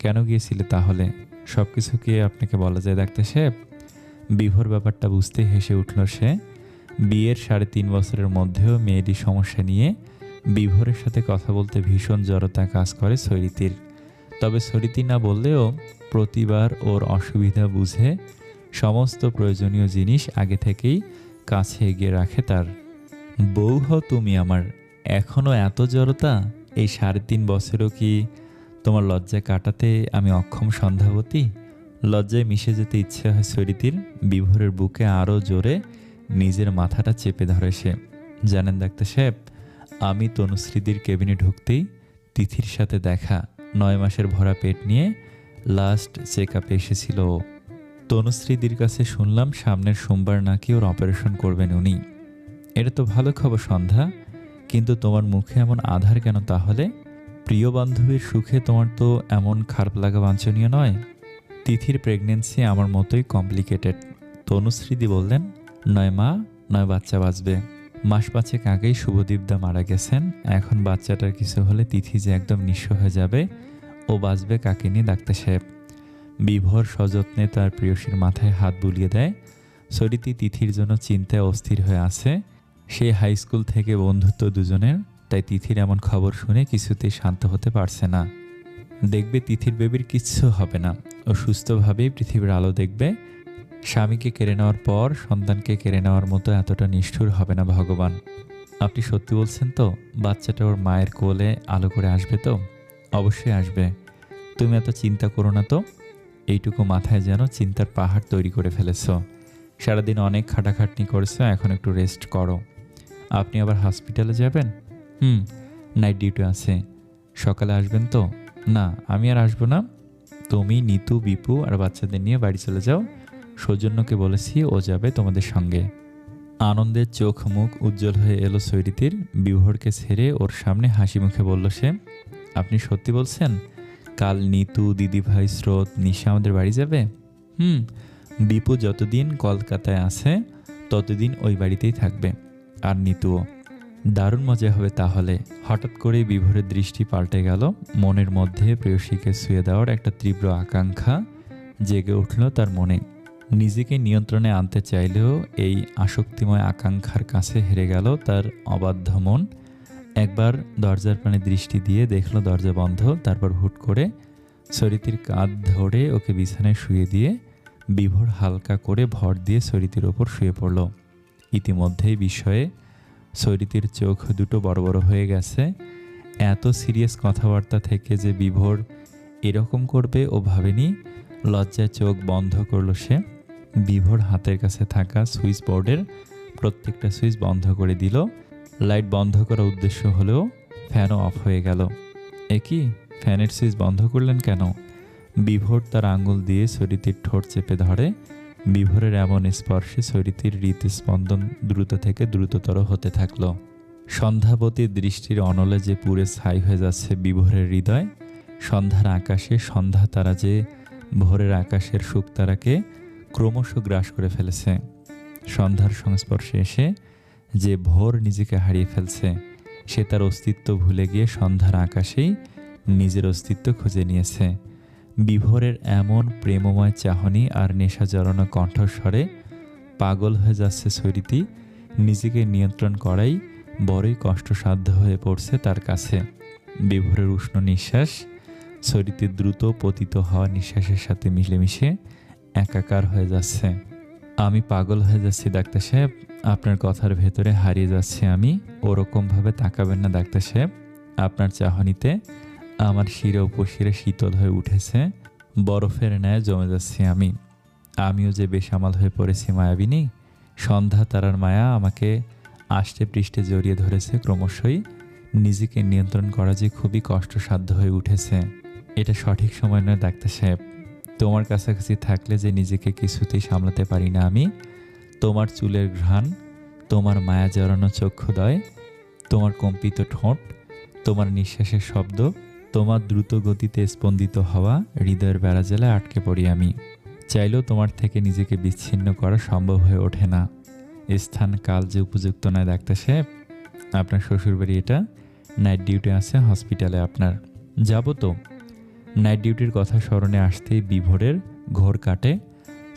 কেন গিয়েছিলে তাহলে? সব কিছু কি আপনাকে বলা যায় ডাক্তার সাহেব? বিভোর ব্যাপারটা বুঝতে হেসে উঠল সে। বিয়ের 3.5 বছরের মধ্যেও মেয়েটি সমস্যা নিয়ে বিভোরের সাথে কথা বলতে ভীষণ জড়তা কাজ করে সৈরিতির। তবে সৈরিতি না বললেও প্রতিবার ওর অসুবিধা বুঝে সমস্ত প্রয়োজনীয় জিনিস আগে থেকেই কাছে এগিয়ে রাখে তার। বউ হও তুমি আমার, এখনও এত জড়তা? এই 3.5 বছরও কি তোমার লজ্জা কাটাতে আমি অক্ষম সন্ধ্যাবতী? লজ্জায় মিশে যেতে ইচ্ছে হয় সৈরিতির। বিভোরের বুকে আরও জোরে নিজের মাথাটা চেপে ধরে সে। জানেন ডাক্তার সাহেব, আমি তনুশ্রীদির কেবিনে ঢুকতেই তিথির সাথে দেখা। 9 মাসের ভরা পেট নিয়ে লাস্ট চেক আপে এসেছিল ও। তনুশ্রীদির কাছে শুনলাম সামনের সোমবার নাকি ওর অপারেশন করবেন উনি। এটা তো ভালো খবর সন্ধ্যা, কিন্তু তোমার মুখে এমন আধার কেন তাহলে? প্রিয় বান্ধবীর সুখে তোমার তো এমন খারাপ লাগা বাঞ্ছনীয় নয়। তিথির প্রেগনেন্সি আমার মতোই কমপ্লিকেটেড। তনুশ্রীদি বললেন, নয় মা নয় বাচ্চা বাঁচবে। মাস 5 আগেই শুভদীপদা মারা গেছেন। এখন বাচ্চাটার কিছু হলে তিথি যে একদম নিঃস্ব হয়ে যাবে। ও বাঁচবে কাকে নিয়ে ডাক্তার সাহেব? বিভোর সযত্নে তার প্রিয়সীর মাথায় হাত বুলিয়ে দেয়। সরিতি তিথির জন্য চিন্তায় অস্থির হয়ে আছে। সে হাই স্কুল থেকে বন্ধুত্ব দুজনের, তাই তিথির এমন খবর শুনে কিছুতেই শান্ত হতে পারছে না। দেখবে তিথির বেবির কিচ্ছু হবে না, ও সুস্থভাবেই পৃথিবীর আলো দেখবে। স্বামীকে কেড়ে নেওয়ার পর সন্তানকে কেড়ে নেওয়ার মতো এতটা নিষ্ঠুর হবে না ভগবান। আপনি সত্যি বলছেন তো? বাচ্চাটা ওর মায়ের কোলে আলো করে আসবে তো? অবশ্যই আসবে, তুমি এত চিন্তা করো না তো। এইটুকু মাথায় যেন চিন্তার পাহাড় তৈরি করে ফেলেছ। সারাদিন অনেক খাটাখাটনি করেছো, এখন একটু রেস্ট করো। আপনি আবার হসপিটালে যাবেন? নাইট ডিউটি আছে। সকালে আসবেন তো? না, আমি আর আসবো না। তুমি, নিতু, বিপু আর বাচ্চাদের নিয়ে বাড়ি চলে যাও। সৌজন্যকে বলেছি ও যাবে তোমাদের সঙ্গে। আনন্দের চোখ মুখ উজ্জ্বল হয়ে এলো সৈরিতির। বিভোরকে ছেড়ে ওর সামনে হাসি মুখে বলল সে, আপনি সত্যি বলছেন? কাল নিতু, দিদিভাই, স্রোত, নিশা আমাদের বাড়ি যাবে? বিপু যতদিন কলকাতায় আছে ততদিন ওই বাড়িতেই থাকবে, আর নিতুও। দারুণ মজা হবে তাহলে। হঠাৎ করেই বিভোরের দৃষ্টি পাল্টে গেল। মনের মধ্যে প্রেয়সীকে শুয়ে দেওয়ার একটা তীব্র আকাঙ্ক্ষা জেগে উঠল তার মনে। নিজেকে নিয়ন্ত্রণে আনতে চাইলেও এই আসক্তিময় আকাঙ্ক্ষার কাছে হেরে গেল তার অবাধ্য মন। একবার দরজার পানে দৃষ্টি দিয়ে দেখল দরজা বন্ধ। তারপর হুট করে সরিতির কাঁধ ধরে ওকে বিছানায় শুয়ে দিয়ে বিভোর হালকা করে ভর দিয়ে সরিতির ওপর শুয়ে পড়ল। ইতিমধ্যেই বিস্ময়ে সরিতির চোখ দুটো বড় বড় হয়ে গেছে। এত সিরিয়াস কথাবার্তা থেকে যে বিভোর এরকম করবে ও ভাবেনি। লজ্জায় চোখ বন্ধ করল সে। বিভোর হাতের কাছে থাকা সুইচ বোর্ডের প্রত্যেকটা সুইচ বন্ধ করে দিল। লাইট বন্ধ করার উদ্দেশ্য হলেও ফ্যানও অফ হয়ে গেল। কি, ফ্যানের সুইচ বন্ধ করলেন কেন? বিভোর তার আঙ্গুল দিয়ে সরিতির ঠোঁট চেপে ধরে। বিভোরের এমন স্পর্শে সরিতির হৃদস্পন্দন দ্রুত থেকে দ্রুততর হতে থাকল। সন্ধ্যাবতীর দৃষ্টির অনলে যে পুরে ছাই হয়ে যাচ্ছে বিভোরের হৃদয়। সন্ধ্যার আকাশে সন্ধ্যা তারা যে ভোরের আকাশের শুকতারাকে ক্রমশ গ্রাস করে ফেলেছে। সন্ধ্যার সংস্পর্শে এসে যে ভোর নিজেকে হারিয়ে ফেলছে, সে তার অস্তিত্ব ভুলে গিয়ে সন্ধ্যার আকাশেই নিজের অস্তিত্ব খুঁজে নিয়েছে। বিভোরের এমন প্রেমময় চাহনি আর নেশা জড়ানো কণ্ঠস্বরে পাগল হয়ে যাচ্ছে সৈরিতি। নিজেকে নিয়ন্ত্রণ করাই বড়ই কষ্টসাধ্য হয়ে পড়ছে তার কাছে। বিভোরের উষ্ণ নিঃশ্বাস সৈরিতির দ্রুত পতিত হওয়া নিঃশ্বাসের সাথে মিলেমিশে একাকার হয়ে যাচ্ছে। আমি পাগল হয়ে যাচ্ছি ডাক্তার সাহেব, আপনার কথার ভেতরে হারিয়ে যাচ্ছে আমি। ওরকমভাবে তাকাবেন না ডাক্তার সাহেব, আপনার চাহনিতে আমার শিরে উপশিরে শীতল হয়ে উঠেছে, বরফের ন্যায় জমে যাচ্ছি আমি। আমিও যে বেসামাল হয়ে পড়েছি মায়াবিনী। সন্ধ্যা তারার মায়া আমাকে আষ্টে পৃষ্ঠে জড়িয়ে ধরেছে ক্রমশই। নিজেকে নিয়ন্ত্রণ করা যে খুবই কষ্টসাধ্য হয়ে উঠেছে। এটা সঠিক সময় নয় ডাক্তার সাহেব। তোমার কাছাকাছি থাকলে যে নিজেকে কিছুতেই সামলাতে পারি না আমি। তোমার চুলের ঘ্রাণ, তোমার মায়া জড়ানো চক্ষুদয়, তোমার কম্পিত ঠোঁট, তোমার নিঃশ্বাসের শব্দ, তোমার দ্রুত গতিতে স্পন্দিত হওয়া হৃদয়ের বেড়াজালে আটকে পড়ি আমি। চাইলেও তোমার থেকে নিজেকে বিচ্ছিন্ন করা সম্ভব হয়ে ওঠে না। স্থান কাল যে উপযুক্ত নয় ডাক্তার সাহেব। আপনার শ্বশুরবাড়ি, এটা নাইট ডিউটি আছে হসপিটালে আপনার। যাব তো। নাইট ডিউটির কথা স্মরণে আসতেই বিভোরের ঘোর কাটে।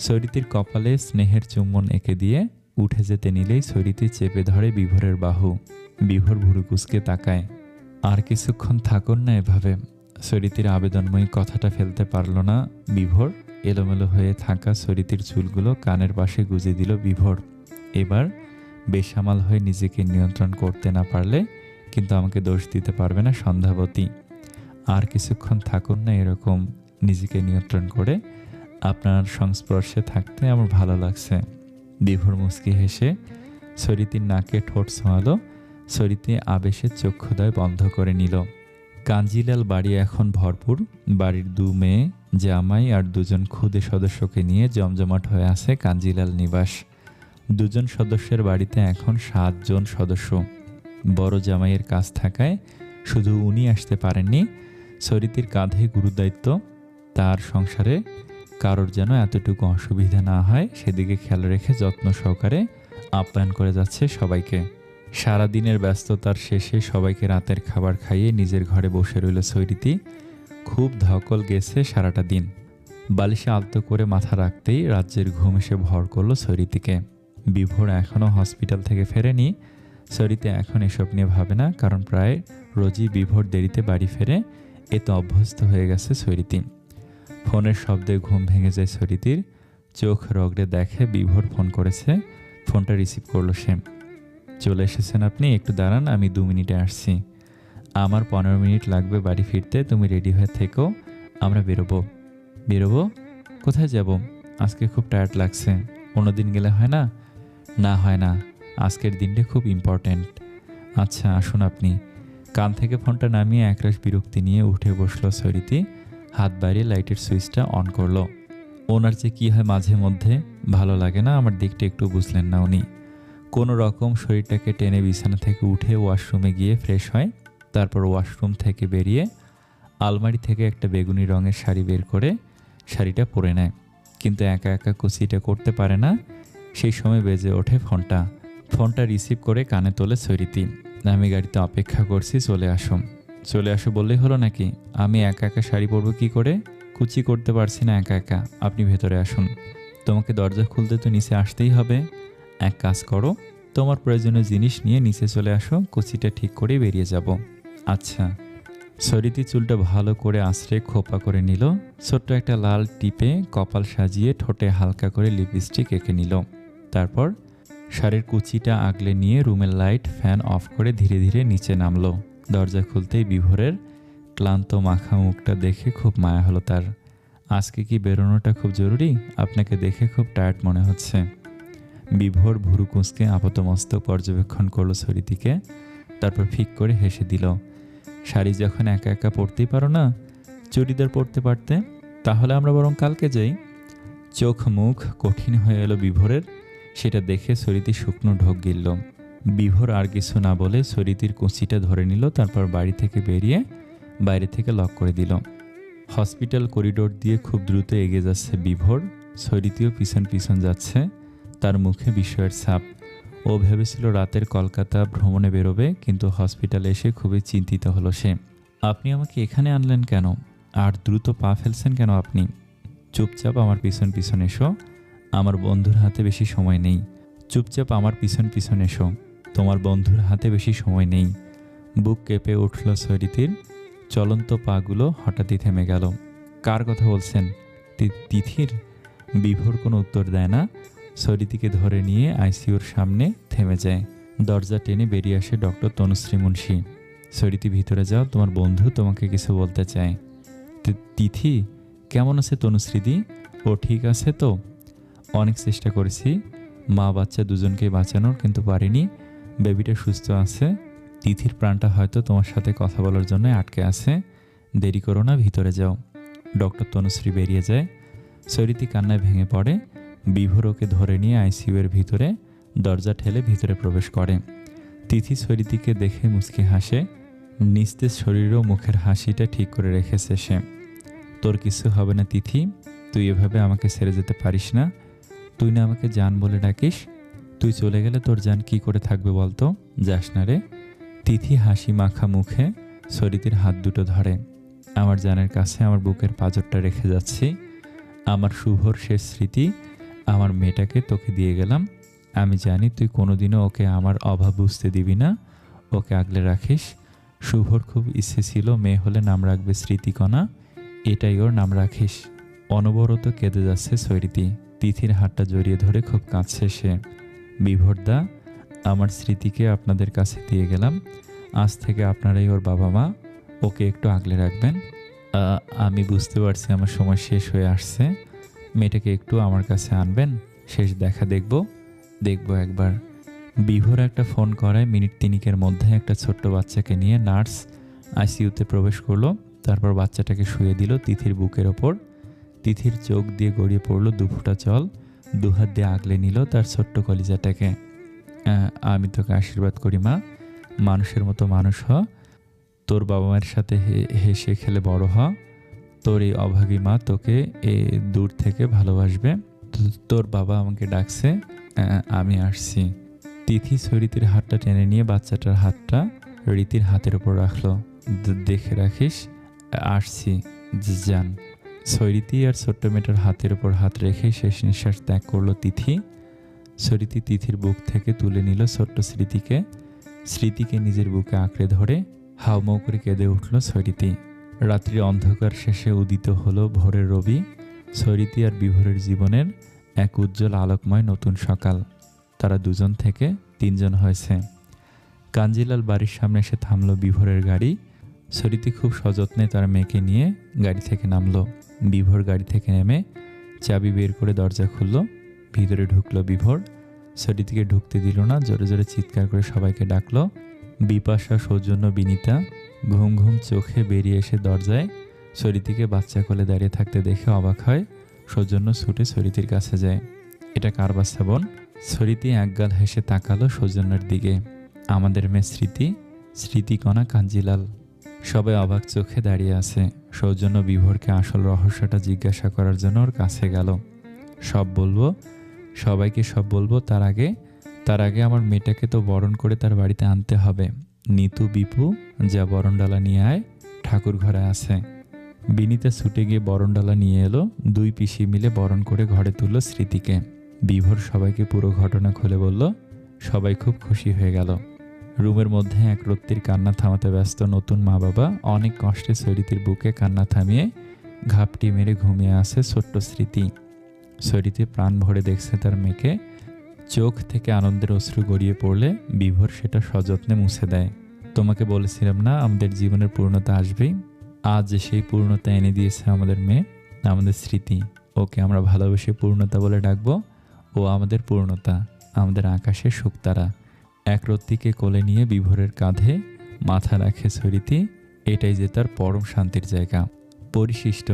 সৈরিতির কপালে স্নেহের চুম্বন এঁকে দিয়ে উঠে যেতে নিলেই সৈরিতি চেপে ধরে বিভোরের বাহু। বিভোর ভুরু কুঁচকে তাকায়। আর কিছুক্ষণ থাকুন না এভাবে। সৈরিতির আবেদনময়ী কথাটা ফেলতে পারল না বিভোর। এলোমেলো হয়ে থাকা সৈরিতির চুলগুলো কানের পাশে গুজে দিল বিভোর। এবার বেসামাল হয়ে নিজেকে নিয়ন্ত্রণ করতে না পারলে কিন্তু আমাকে দোষ দিতে পারবে না সন্ধ্যাবতী। আর কিছুক্ষণ থাকুন না এরকম নিজেকে নিয়ন্ত্রণ করে। আপনার সংস্পর্শে থাকতে আমার ভালো লাগছে। বিভোর মুচকি হেসে সৈরিতির নাকে ঠোঁট ছোঁয়ালো। সৈরিতি আবেশে চক্ষুদয় বন্ধ করে নিল। কাঞ্জিলাল বাড়ি এখন ভরপুর। বাড়ির 2 মেয়ে, জামাই আর 2জন ক্ষুদে সদস্যকে নিয়ে জমজমাট হয়ে আছে কাঞ্জিলাল নিবাস। 2জন সদস্যের বাড়িতে এখন 7 জন সদস্য। বড় জামাইয়ের কাজ থাকায় শুধু উনি আসতে পারেননি। সৈরিতির কাঁধে গুরুদায়িত্ব। তার সংসারে কারোর যেন এতটুকু অসুবিধা না হয় সেদিকে খেয়াল রেখে যত্ন সহকারে আপ্যায়ন করে যাচ্ছে সবাইকে। সারাদিনের ব্যস্ততার শেষে সবাইকে রাতের খাবার খাইয়ে নিজের ঘরে বসে রইল সৈরিতি। খুব ধকল গেছে সারাটা দিন। বালিশে আলতো করে মাথা রাখতেই রাজ্যের ঘুম এসে ভর করলো সৈরিতিকে। বিভোর এখনও হসপিটাল থেকে ফেরেনি। সৈরিতি এখন এসব নিয়ে ভাবে না, কারণ প্রায় রোজই বিভোর দেরিতে বাড়ি ফেরে। এতে অভ্যস্ত হয়ে গেছে সৈরিতি। ফোনের শব্দে ঘুম ভেঙে যায় সৈরিতির। চোখ রগড়ে দেখে বিভোর ফোন করেছে। ফোনটা রিসিভ করলো সে। চলে এসেছেন আপনি, একটু দাঁড়ান, আমি 2 মিনিটে আসছি। আমার 15 মিনিট লাগবে বাড়ি ফিরতে, তুমি রেডি হয়ে থেকো, আমরা বেরোবো। বেরোবো? কোথায় যাব? আজকে খুব টায়ার্ড লাগছে। অন্যদিন গেলে হয় না? না হয় না, আজকের দিনটা খুব ইম্পর্ট্যান্ট। আচ্ছা আসুন আপনি। কান থেকে ফোনটা নামিয়ে একরাশ বিরক্তি নিয়ে উঠে বসলো সৈরিতি। হাত বাইরে লাইটের সুইচটা অন করলো। ওনার যে কী হয় মাঝে মধ্যে, ভালো লাগে না আমার দিকটা একটু বুঝলেন না উনি। কোনো রকম শরীরটাকে টেনে বিছানা থেকে উঠে ওয়াশরুমে গিয়ে ফ্রেশ হয়। তারপর ওয়াশরুম থেকে বেরিয়ে আলমারি থেকে একটা বেগুনি রঙের শাড়ি বের করে শাড়িটা পরে নেয়। কিন্তু একা একা কুচিটা করতে পারে না। সেই সময় বেজে ওঠে ফোনটা। ফোনটা রিসিভ করে কানে তোলে সৈরিতি। আমি গাড়িতে অপেক্ষা করছি, চলে আসো। চলে আসো বললেই হলো নাকি? আমি একা একা শাড়ি পরবো কি করে? কুচি করতে পারছি না একা একা। আপনি ভেতরে আসুন। তোমাকে দরজা খুলতে তো নিচে আসতেই হবে। এক কাজ করো, তোমার প্রয়োজনীয় জিনিস নিয়ে নিচে চলে আসো, কুচিটা ঠিক করে বেরিয়ে যাব। আচ্ছা। সৈরিতি চুলটা ভালো করে আঁচড়ে খোপা করে নিল। ছোট্ট একটা লাল টিপে কপাল সাজিয়ে ঠোঁটে হালকা করে লিপস্টিক এঁকে নিল। তারপর শাড়ির কুচিটা আগলে নিয়ে রুমের লাইট ফ্যান অফ করে ধীরে ধীরে নিচে নামলো। দরজা খুলতেই বিভোরের ক্লান্ত মাখা মুখটা দেখে খুব মায়া হলো তার। আজকে কি বেরোনোটা খুব জরুরি? আপনাকে দেখে খুব টায়ার্ড মনে হচ্ছে। বিভোর ভুরু কুঁচকে আপাতমস্তক পর্যবেক্ষণ করলো সৈরিতিকে। তারপর ফিক করে হেসে দিল। শাড়ি যখন একা একা পরতেই পারো না, চুড়িদার পরতে পারতে। তাহলে আমরা বরং কালকে যাই। চোখ মুখ কঠিন হয়ে এলো বিভোরের। সেটা দেখে সৈরিতি শুকনো ঢোক গিলল। বিভোর আর কিছু না বলে সৈরিতির কুঁচিটা ধরে নিল। তারপর বাড়ি থেকে বেরিয়ে বাইরে থেকে লক করে দিল। হসপিটাল করিডোর দিয়ে খুব দ্রুত এগিয়ে যাচ্ছে বিভোর। সৈরিতিও পিছন পিছন যাচ্ছে। তার মুখে বিস্ময়ের ছাপ। ও ভেবেছিল রাতের কলকাতা ভ্রমণে বেরোবে, কিন্তু হসপিটালে এসে খুবই চিন্তিত হলো সে। আপনি আমাকে এখানে আনলেন কেন? আর দ্রুত পা ফেলছেন কেন আপনি? চুপচাপ আমার পিছন পিছন এসো। আমার বন্ধুর হাতে বেশি সময় নেই। চুপচাপ আমার পিছন পিছন এসো। তোমার বন্ধুর হাতে বেশি সময় নেই। বুক কেঁপে উঠল সৈরিতির। চলন্ত পাগুলো হঠাৎই থেমে গেল। কার কথা বলছেন? তিথির? বিভোর কোনো উত্তর দেয় না। সৈরিতিকে ধরে নিয়ে আইসিইউর সামনে থেমে যায়। দরজা টেনে বেরিয়ে আসে ডক্টর তনুশ্রী মুন্সী। সৈরিতি, ভিতরে যাও, তোমার বন্ধু তোমাকে কিছু বলতে চায়। তিথি, কেমন আছে তনুশ্রীদি? ও ঠিক আছে তো? অনেক চেষ্টা করেছি মা বাচ্চা দুজনকে বাঁচানোর, কিন্তু পারিনি। বেবিটা সুস্থ আছে। তিথির প্রাণটা হয়তো তোমার সাথে কথা বলার জন্য আটকে আছে। দেরি করো না, ভিতরে যাও। ডক্টর তনুশ্রী বেরিয়ে যায়। সৈরিতি কান্নায় ভেঙে পড়ে। বিভোর ওকে ধরে নিয়ে আইসিইউয়ের ভিতরে দরজা ঠেলে ভিতরে প্রবেশ করে। তিথি সৈরিতিকে দেখে মুচকি হাসে। নিস্তেজ শরীর ও মুখের হাসিটা ঠিক করে রেখেছে সে। তোর কিছু হবে না তিথি, তুই এভাবে আমাকে ছেড়ে যেতে পারিস না। তুই না আমাকে জান বলে ডাকিস? তুই চলে গেলে তোর জান কি করে থাকবে বলতো? যাস না রে। তিথি হাসি মাখা মুখে সরিতির হাত দুটো ধরে। আমার জানের কাছে আমার বুকের পাঁজরটা রেখে যাচ্ছি। আমার শুভর শেষ স্মৃতি, আমার মেয়েটাকে তোকে দিয়ে গেলাম। আমি জানি তুই কোনোদিনও ওকে আমার অভাব বুঝতে দিবি না, ওকে আগলে রাখিস। শুভর খুব ইচ্ছে ছিল মেয়ে হলে নাম রাখবে স্মৃতিকণা, এটাই ওর নাম রাখিস। অনবরত কেঁদে যাচ্ছে সৈরিতি। তিথির হাতটা জড়িয়ে ধরে খুব কাঁদছে সে। বিভোরদা, আমার স্মৃতিকে আপনাদের কাছে দিয়ে গেলাম। আজ থেকে আপনারাই ওর বাবা মা, ওকে একটু আগলে রাখবেন। আমি বুঝতে পারছি আমার সময় শেষ হয়ে আসছে। মেয়েটাকে একটু আমার কাছে আনবেন, শেষ দেখা দেখব একবার। বিভোর একটা ফোন করায় মিনিট তিনিকের মধ্যে একটা ছোট্ট বাচ্চাকে নিয়ে নার্স আইসিইউতে প্রবেশ করলো। তারপর বাচ্চাটাকে শুয়ে দিল তিথির বুকের ওপর। তিথির চোখ দিয়ে গড়িয়ে পড়ল দুফোঁটা জল। দুহাত দিয়ে আগলে নিল তার ছোট্ট কলিজাটাকে। আমি তোকে আশীর্বাদ করি মা, মানুষের মতো মানুষ হ। তোর বাবা মায়ের সাথে হেসে খেলে বড় হ। তোর এই অভাগী মা তোকে দূর থেকে ভালোবাসবে। তোর বাবা আমাকে ডাকছে, আমি আসছি। তিথি সৈরিতির হাতটা টেনে নিয়ে বাচ্চাটার হাতটা রীতির হাতের ওপর রাখলো। দেখে রাখিস, আসছি, যান। সৈরিতি আর ছোট্ট মেয়েটার হাতের ওপর হাত রেখে শেষ নিঃশ্বাস ত্যাগ করলো তিথি। সৈরিতি তিথির বুক থেকে তুলে নিল ছোট্ট স্মৃতিকে নিজের বুকে আঁকড়ে ধরে হাউমাউ করে কেঁদে উঠল সৈরিতি। রাত্রির অন্ধকার শেষে উদিত হলো ভোরের রবি। সৈরিতি আর বিভোরের জীবনের এক উজ্জ্বল আলোকময় নতুন সকাল। তারা দুজন থেকে তিনজন হয়েছে। কাঞ্জিলাল বাড়ির সামনে এসে থামলো বিভোরের গাড়ি। সৈরিতি খুব সযত্নে তার মেয়েকে নিয়ে গাড়ি থেকে নামলো। বিভোর গাড়ি থেকে নেমে চাবি বের করে দরজা খুলল। ভিতরে ঢুকলো বিভোর। সৈরিতিকে ঢুকতে দিল না, জোরে জোরে চিৎকার করে সবাইকে ডাকলো। বিপাশা, সৌজন্য, বিনীতা ঘুম ঘুম চোখে বেরিয়ে এসে দরজায় সৈরিতিকে বাচ্চা কোলে দাঁড়িয়ে থাকতে দেখে অবাক হয়। সৌজন্য ছুটে সৈরিতির কাছে যায়। এটা কার বাচ্চা বোন? সৈরিতি একগাল হেসে তাকালো সৌজন্যের দিকে। আমাদের মেয়ে স্মৃতিকণা কাঞ্জিলাল। সবাই অবাক চোখে দাঁড়িয়ে আছে। সৌজন্য বিভোরকে আসল রহস্যটা জিজ্ঞাসা করার জন্য ওর কাছে গেল। সব বলবো, সবাইকে সব বলবো। তার আগে আমার মেয়েটাকে তো বরণ করে তার বাড়িতে আনতে হবে। নিতু, বিপু, যা বরণডালা নিয়ে আয়, ঠাকুর ঘরে আছে। বিনীতা ছুটে গিয়ে বরণডালা নিয়ে এলো। দুই পিসি মিলে বরণ করে ঘরে তুলল স্মৃতিকে। বিভোর সবাইকে পুরো ঘটনা খুলে বলল। সবাই খুব খুশি হয়ে গেল। রুমের মধ্যে এক রত্তির কান্না থামাতে ব্যস্ত নতুন মা বাবা অনেক কষ্টে সৈরিতির বুকে কান্না থামিয়ে ঘাপটি মেরে ঘুমিয়ে আছে ছোট্ট স্মৃতি। সৈরিতি প্রাণ ভরে দেখছে তার মেয়েকে। চোখ থেকে আনন্দের অশ্রু গড়িয়ে পড়লে বিভোর সেটা সযত্নে মুছে দেয়। তোমাকে বলেছিলাম না আমাদের জীবনের পূর্ণতা আসবেই। আজ সেই পূর্ণতা এনে দিয়েছে আমাদের মেয়ে, আমাদের স্মৃতি। ওকে আমরা ভালোবেসে পূর্ণতা বলে ডাকবো। ও আমাদের পূর্ণতা, আমাদের আকাশের শুকতারা। এক রত্তিকে কোলে নিয়ে বিভোরের কাঁধে মাথা রাখে সৈরিতি। এটাই যে তার পরম শান্তির জায়গা। পরিশিষ্ট।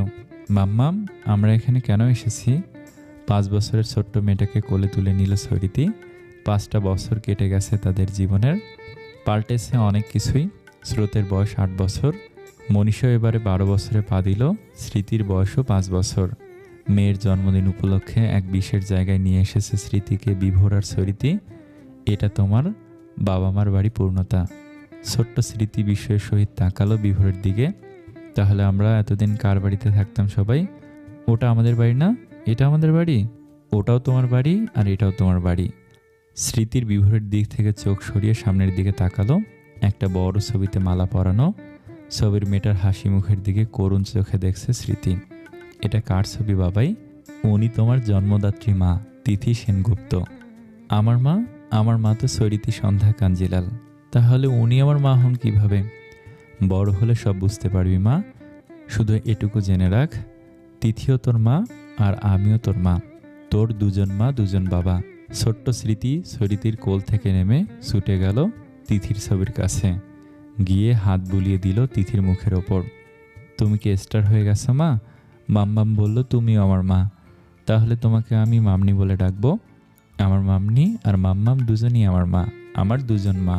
মাম্মাম, আমরা এখানে কেন এসেছি? 5 বছরের ছোট্ট মেয়েটাকে কোলে তুলে নিল সৈরিতি। 5টা বছর কেটে গেছে তাদের জীবনের। পাল্টেছে অনেক কিছুই। স্রোতের বয়স 8 বছর। মনীষা এবারে 12 বছরে পা দিল। স্মৃতির বয়সও 5 বছর। মেয়ের জন্মদিন উপলক্ষে এক বিশেষ জায়গায় নিয়ে এসেছে স্মৃতিকে বিভোর আর সৈরিতি। এটা তোমার বাবা মার বাড়ি পূর্ণতা। ছোট্ট স্মৃতি বিস্ময়ের সহিত তাকালো বিভোরের দিকে। তাহলে আমরা এতদিন কার বাড়িতে থাকতাম সবাই? ওটা আমাদের বাড়ি না, এটা আমাদের বাড়ি, ওটাও তোমার বাড়ি আর এটাও তোমার বাড়ি। স্মৃতির বিভোরের দিক থেকে চোখ সরিয়ে সামনের দিকে তাকালো। একটা বড় ছবিতে মালা পরানো, ছবির মেয়েটার হাসি মুখের দিকে করুণ চোখে দেখছে স্মৃতি। এটা কার ছবি বাবাই? উনি তোমার জন্মদাত্রী মা, তিথি সেনগুপ্ত। আমার মা? আমার মা তো সরিতি সন্ধ্যা কাঞ্জিলাল। তাহলে উনি আমার মা হন কিভাবে? বড় হলে সব বুঝতে পারবি মা, শুধু এটুকু জেনে রাখ, তিথিও তোর মা আর আমিও তোর মা। তোর দুজন মা দুজন বাবা। ছোট্ট স্মৃতি সরিতির কোল থেকে নেমে ছুটে গেল তিথির ছবির কাছে, গিয়ে হাত বুলিয়ে দিল তিথির মুখের ওপর। তুমি কি স্টার হয়ে গেছো মা? মাম্মাম বলল তুমিও আমার মা। তাহলে তোমাকে আমি মামনি বলে ডাকবো। আমার মামনি আর মাম্মাম দুজনই আমার মা, আমার দুজন মা।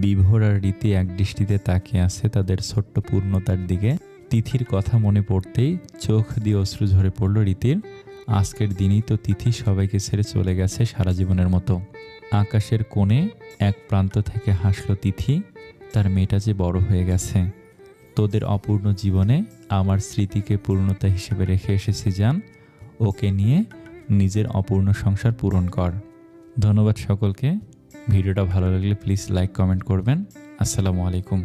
বিভোর আর রীতি এক দৃষ্টিতে তাকিয়ে আছে তাদের ছোট্ট পূর্ণতার দিকে। তিথির কথা মনে পড়তেই চোখ দিয়ে অশ্রু ঝরে পড়ল রীতির। আজকের দিনই তো তিথি সবাইকে ছেড়ে চলে গেছে সারা জীবনের মতো। আকাশের কোণে এক প্রান্ত থেকে হাসলো তিথি, তার মেয়েটা যে বড় হয়ে গেছে। তোদের অপূর্ণ জীবনে আমার স্মৃতিকে পূর্ণতা হিসেবে রেখে এসেছি জান, ওকে নিয়ে নিজের অপূর্ণ সংসার পূরণ কর। ধন্যবাদ সকলকে। ভিডিওটা ভালো লাগলে প্লিজ লাইক কমেন্ট করবেন। আসসালামু আলাইকুম।